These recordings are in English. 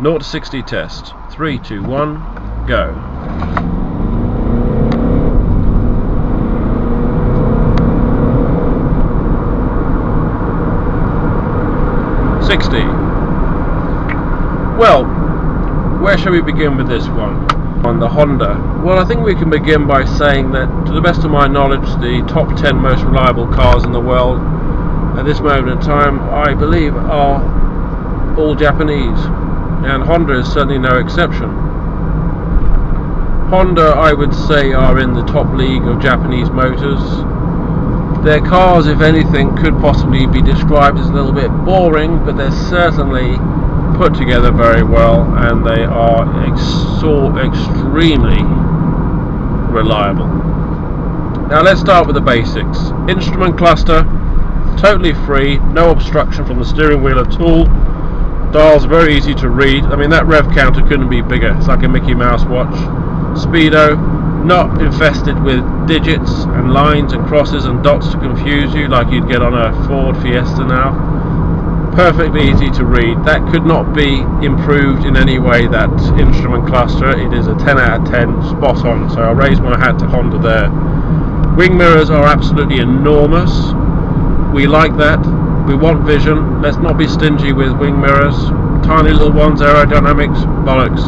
0 to 60 test. 3, 2, 1, go. Well, where shall we begin with this one? On the Honda. Well, I think we can begin by saying that, to the best of my knowledge, the top 10 most reliable cars in the world at this moment in time, I believe, are all Japanese, and Honda is certainly no exception. Honda, I would say, are in the top league of Japanese motors. Their cars, if anything, could possibly be described as a little bit boring, but they're certainly put together very well, and they are extremely reliable. Now let's start with the basics. Instrument cluster, totally free, no obstruction from the steering wheel at all. Dials very easy to read. I mean, that rev counter couldn't be bigger. It's like a Mickey Mouse watch. Speedo, not infested with digits and lines and crosses and dots to confuse you like you'd get on a Ford Fiesta now. Perfectly easy to read. That could not be improved in any way, that instrument cluster. It is a 10 out of 10, spot on, so I raise my hat to Honda there. Wing mirrors are absolutely enormous. We like that. We want vision. Let's not be stingy with wing mirrors. Tiny little ones, aerodynamics, bollocks.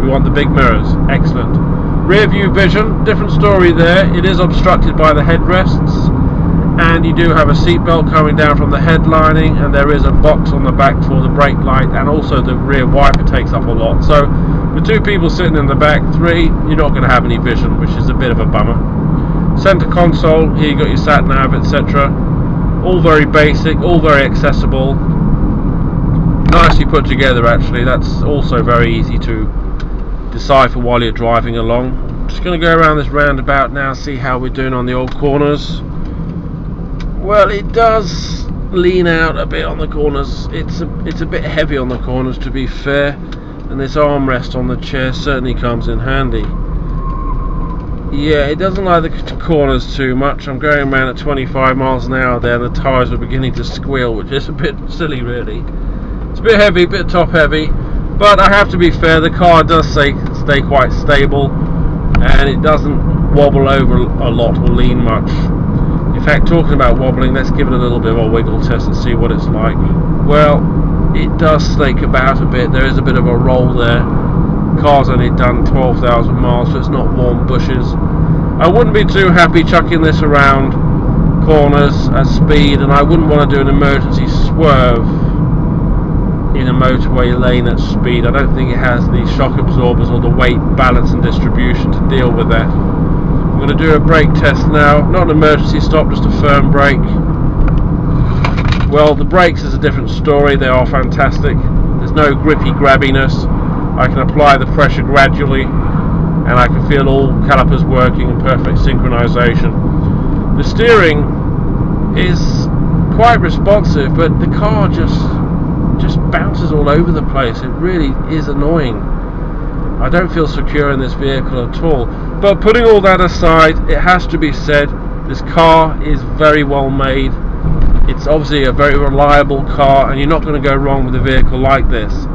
We want the big mirrors. Excellent. Rear view vision, different story there. It is obstructed by the headrests, and you do have a seatbelt coming down from the head lining, and there is a box on the back for the brake light, and also the rear wiper takes up a lot. So with two people sitting in the back, three, you're not going to have any vision, which is a bit of a bummer. Center console, here you got your sat nav, etc. All very basic, all very accessible, nicely put together actually. That's also very easy to decipher while you're driving along. Just going to go around this roundabout now, see how we're doing on the old corners. Well, it does lean out a bit on the corners. It's a bit heavy on the corners, to be fair, and this armrest on the chair certainly comes in handy. Yeah, it doesn't like the corners too much. I'm going around at 25 miles an hour there, and the tyres are beginning to squeal, which is a bit silly really. It's a bit heavy, a bit top heavy, but I have to be fair, the car does stay quite stable, and it doesn't wobble over a lot or lean much. In fact, talking about wobbling, let's give it a little bit of a wiggle test and see what it's like. Well, it does snake about a bit. There is a bit of a roll there. Car's only done 12,000 miles, so it's not warm bushes. I wouldn't be too happy chucking this around corners at speed, and I wouldn't want to do an emergency swerve in a motorway lane at speed. I don't think it has the shock absorbers or the weight balance and distribution to deal with that. I'm going to do a brake test now. Not an emergency stop, just a firm brake. Well, the brakes is a different story. They are fantastic. There's no grippy grabbiness. I can apply the pressure gradually, and I can feel all calipers working in perfect synchronization. The steering is quite responsive, but the car just bounces all over the place. It really is annoying. I don't feel secure in this vehicle at all. But putting all that aside, it has to be said, this car is very well made. It's obviously a very reliable car, and you're not going to go wrong with a vehicle like this.